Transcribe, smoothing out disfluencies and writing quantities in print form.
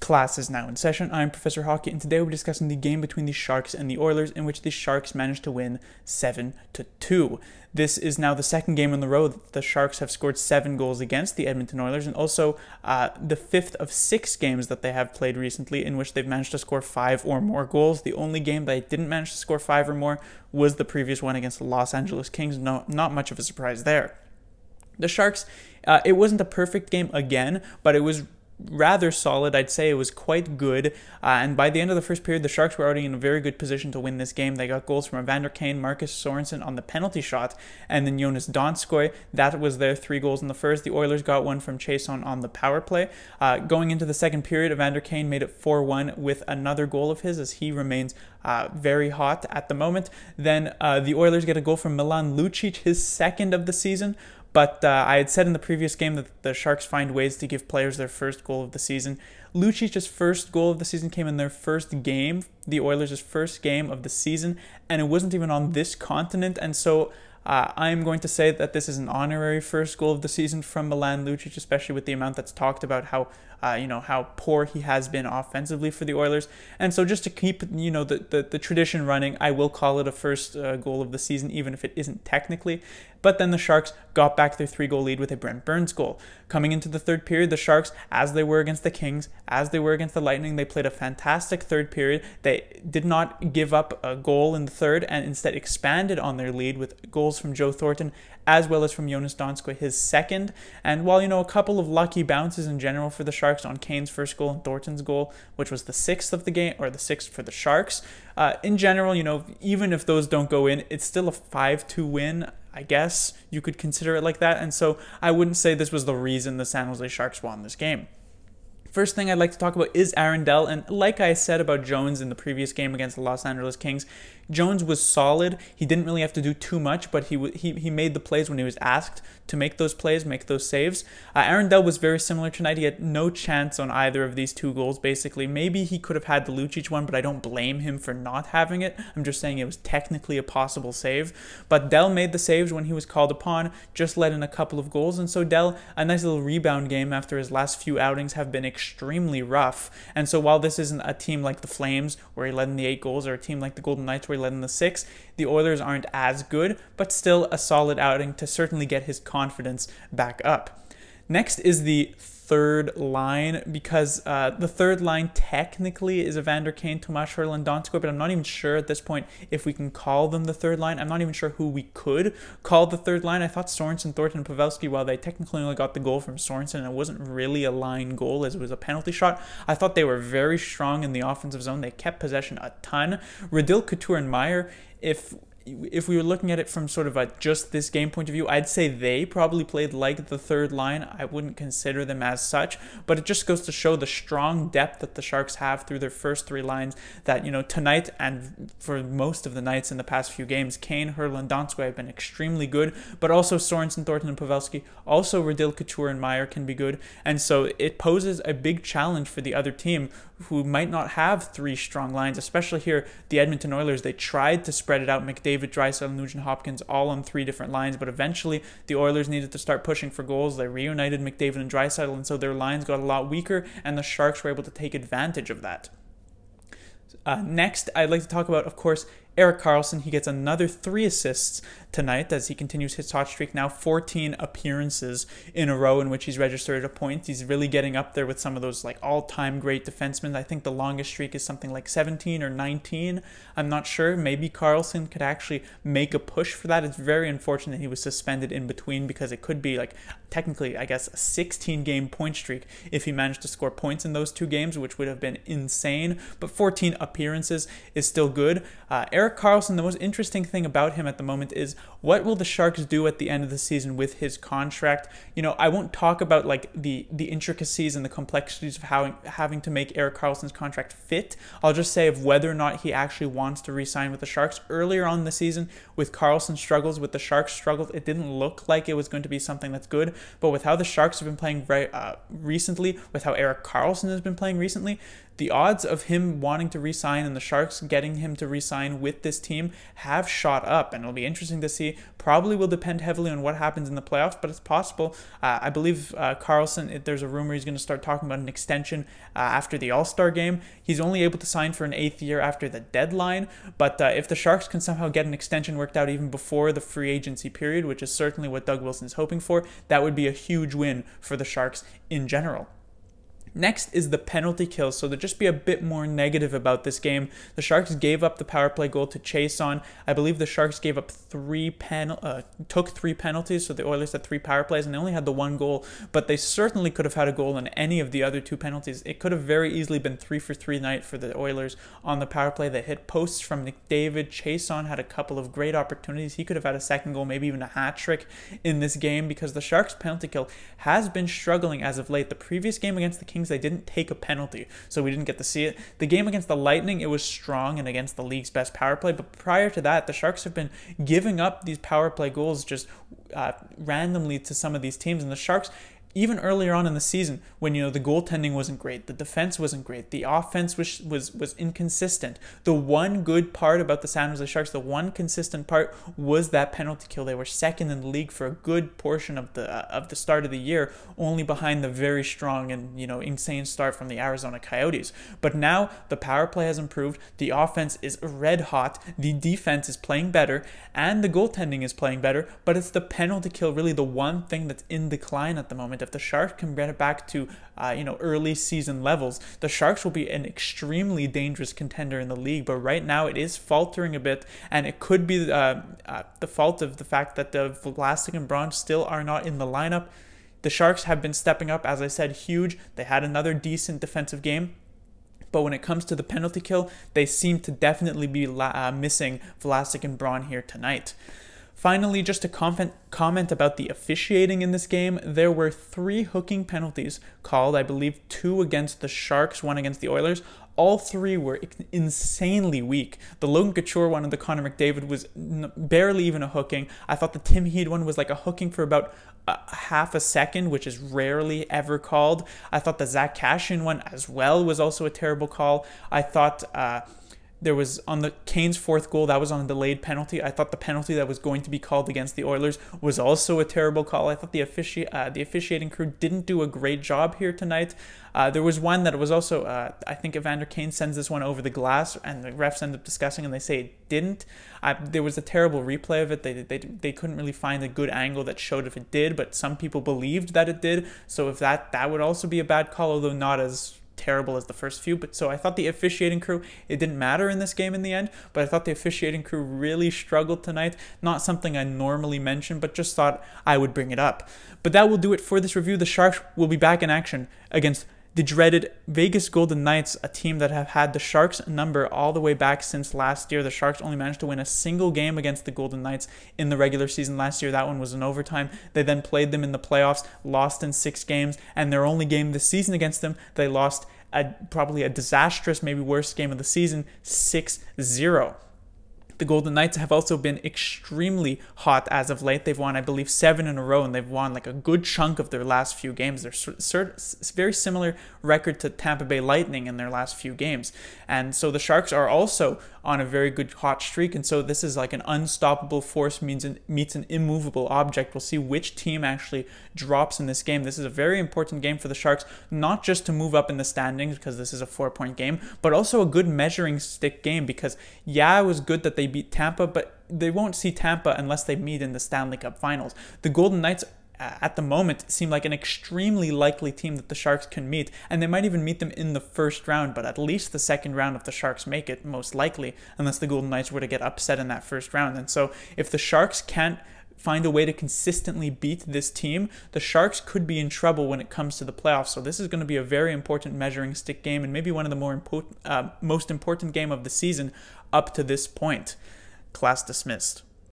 Class is now in session. I'm Professor Hockey, and today we're discussing the game between the Sharks and the Oilers, in which the Sharks managed to win 7-2. This is now the second game in a row that the Sharks have scored 7 goals against the Edmonton Oilers, and also the 5th of 6 games that they have played recently in which they've managed to score 5 or more goals. The only game that they didn't manage to score 5 or more was the previous one against the Los Angeles Kings. Not much of a surprise there. The Sharks, it wasn't a perfect game again, but it was rather solid. I'd say it was quite good, and by the end of the first period, the Sharks were already in a very good position to win this game. They got goals from Evander Kane, Marcus Sorensen on the penalty shot, and then Jonas Donskoy. That was their 3 goals in the first. The Oilers got one from Chason on the power play. Going into the second period, Evander Kane made it 4-1 with another goal of his, as he remains very hot at the moment. Then the Oilers get a goal from Milan Lucic, his 2nd of the season. But I had said in the previous game that the Sharks find ways to give players their first goal of the season. Lucic's first goal of the season came in their first game, the Oilers' first game of the season, and it wasn't even on this continent. And so I'm going to say that this is an honorary first goal of the season from Milan Lucic, especially with the amount that's talked about how poor he has been offensively for the Oilers. And so just to keep the tradition running, I will call it a first goal of the season, even if it isn't technically. But then the Sharks got back their 3-goal lead with a Brent Burns goal. Coming into the third period, the Sharks, as they were against the Kings, as they were against the Lightning, they played a fantastic third period. They did not give up a goal in the third, and instead expanded on their lead with goals from Joe Thornton, as well as from Jonas Donskoy, his 2nd. And while, a couple of lucky bounces in general for the Sharks on Kane's first goal and Thornton's goal, which was the 6th of the game, or the 6th for the Sharks, in general, even if those don't go in, it's still a 5-2 win. I guess you could consider it like that. And so I wouldn't say this was the reason the San Jose Sharks won this game. First thing I'd like to talk about is Aaron Dell, and like I said about Jones in the previous game against the Los Angeles Kings, Jones was solid. He didn't really have to do too much, but he made the plays when he was asked to make those plays, make those saves. Aaron Dell was very similar tonight. He had no chance on either of these 2 goals, basically. Maybe he could have had the Lucic one, but I don't blame him for not having it. I'm just saying it was technically a possible save. But Dell made the saves when he was called upon, just let in a couple of goals, and so Dell, a nice little rebound game after his last few outings have been extremely rough. And so while this isn't a team like the Flames, where he led in the 8 goals, or a team like the Golden Knights, where he led in the 6, the Oilers aren't as good, but still a solid outing to certainly get his confidence back up. Next is the third line, because the third line technically is Evander Kane, Tomas Hertl, and Donskoy, but I'm not even sure at this point if we can call them the third line. I'm not even sure who we could call the third line. I thought Sorensen, Thornton, and Pavelski, while they technically only got the goal from Sorensen, and it wasn't really a line goal as it was a penalty shot, I thought they were very strong in the offensive zone. They kept possession a ton. Radil, Couture, and Meyer, if we were looking at it from sort of a just this game point of view, I'd say they probably played like the third line. I wouldn't consider them as such, but it just goes to show the strong depth that the Sharks have through their first 3 lines, that, tonight and for most of the nights in the past few games, Kane, Hertl, and Donskoy have been extremely good, but also Sorensen, Thornton, and Pavelski, also Radil, Couture, and Meyer can be good, and so it poses a big challenge for the other team, who might not have 3 strong lines, especially here, the Edmonton Oilers. They tried to spread it out, McDavid, Draisaitl, Nugent Hopkins, all on 3 different lines, but eventually the Oilers needed to start pushing for goals. They reunited McDavid and Draisaitl, and so their lines got a lot weaker, and the Sharks were able to take advantage of that. Next, I'd like to talk about, of course, Erik Carlson. He gets another 3 assists tonight as he continues his hot streak, now 14 appearances in a row in which he's registered a point. He's really getting up there with some of those all-time great defensemen. I think the longest streak is something like 17 or 19. I'm not sure. Maybe Carlson could actually make a push for that. It's very unfortunate he was suspended in between, because it could be technically, I guess, a 16-game point streak if he managed to score points in those 2 games, which would have been insane. But 14 appearances is still good. Erik Carlson, the most interesting thing about him at the moment is, what will the Sharks do at the end of the season with his contract? I won't talk about the intricacies and the complexities of having to make Erik Carlson's contract fit. I'll just say of whether or not he actually wants to re-sign with the Sharks. Earlier on in the season, with Carlson's struggles, with the Sharks' struggles, it didn't look like it was going to be something that's good. But with how the Sharks have been playing recently, with how Erik Carlson has been playing recently, the odds of him wanting to re-sign and the Sharks getting him to re-sign with with this team have shot up, and it'll be interesting to see. Probably will depend heavily on what happens in the playoffs, but it's possible. I believe Carlson, there's a rumor he's going to start talking about an extension after the All-Star game. He's only able to sign for an 8th year after the deadline, but if the Sharks can somehow get an extension worked out even before the free agency period, which is certainly what Doug Wilson is hoping for, that would be a huge win for the Sharks in general. Next is the penalty kills. So to just be a bit more negative about this game, the Sharks gave up the power play goal to chase on. I believe the Sharks gave up took 3 penalties, so the Oilers had 3 power plays, and they only had the 1 goal, but they certainly could have had a goal in any of the other 2 penalties. It could have very easily been 3 for 3 night for the Oilers on the power play. They hit posts from McDavid. Chason had a couple of great opportunities. He could have had a second goal, maybe even a hat trick in this game, because the Sharks penalty kill has been struggling as of late. The previous game against the Kings, they didn't take a penalty, so we didn't get to see it. The game against the Lightning, it was strong and against the league's best power play, but prior to that, the Sharks have been giving up these power play goals just randomly to some of these teams, and the Sharks, even earlier on in the season, when the goaltending wasn't great, the defense wasn't great, the offense was inconsistent. The one good part about the San Jose Sharks, the one consistent part, was that penalty kill. They were second in the league for a good portion of the start of the year, only behind the very strong and insane start from the Arizona Coyotes. But now the power play has improved, the offense is red hot, the defense is playing better, and the goaltending is playing better. But it's the penalty kill, really the one thing that's in decline at the moment. If the Sharks can get it back to early season levels, the Sharks will be an extremely dangerous contender in the league. But right now it is faltering a bit, and it could be the fault of the fact that the Vlasic and Braun still are not in the lineup. The Sharks have been stepping up, as I said, huge. They had another decent defensive game, but when it comes to the penalty kill, they seem to definitely be missing Vlasic and Braun here tonight. Finally, just to comment about the officiating in this game, there were 3 hooking penalties called. I believe 2 against the Sharks, 1 against the Oilers. All 3 were insanely weak. The Logan Couture one and the Connor McDavid was barely even a hooking. I thought the Tim Heed one was like a hooking for about half a second, which is rarely ever called. I thought the Zach Cashin one as well was also a terrible call. I thought there was on the Kane's 4th goal, that was on a delayed penalty. I thought the penalty that was going to be called against the Oilers was also a terrible call. I thought the officiating crew didn't do a great job here tonight. There was one that was also, I think Evander Kane sends this one over the glass, and the refs end up discussing, and they say it didn't. There was a terrible replay of it. They couldn't really find a good angle that showed if it did, but some people believed that it did. So if that would also be a bad call, although not as terrible as the first few. But so I thought the officiating crew, it didn't matter in this game in the end, but I thought the officiating crew really struggled tonight. Not something I normally mention, but just thought I would bring it up. But that will do it for this review. The Sharks will be back in action against the dreaded Vegas Golden Knights, a team that have had the Sharks number all the way back since last year. The Sharks only managed to win a single game against the Golden Knights in the regular season last year. That one was in overtime. They then played them in the playoffs, lost in 6 games, and their only game this season against them, they lost probably a disastrous, maybe worst game of the season, 6-0. The Golden Knights have also been extremely hot as of late. They've won, I believe, 7 in a row, and they've won like a good chunk of their last few games. They're very similar record to Tampa Bay Lightning in their last few games. And so the Sharks are also on a very good hot streak, and so this is like an unstoppable force meets an immovable object. We'll see which team actually drops in this game. This is a very important game for the Sharks, not just to move up in the standings because this is a 4-point game, but also a good measuring stick game because, yeah, it was good that they beat Tampa, but they won't see Tampa unless they meet in the Stanley Cup Finals. The Golden Knights at the moment seem like an extremely likely team that the Sharks can meet, and they might even meet them in the first round, but at least the second round if the Sharks make it, most likely, unless the Golden Knights were to get upset in that first round. And so if the Sharks can't find a way to consistently beat this team, the Sharks could be in trouble when it comes to the playoffs. So this is going to be a very important measuring stick game, and maybe one of the most important game of the season up to this point. Class dismissed.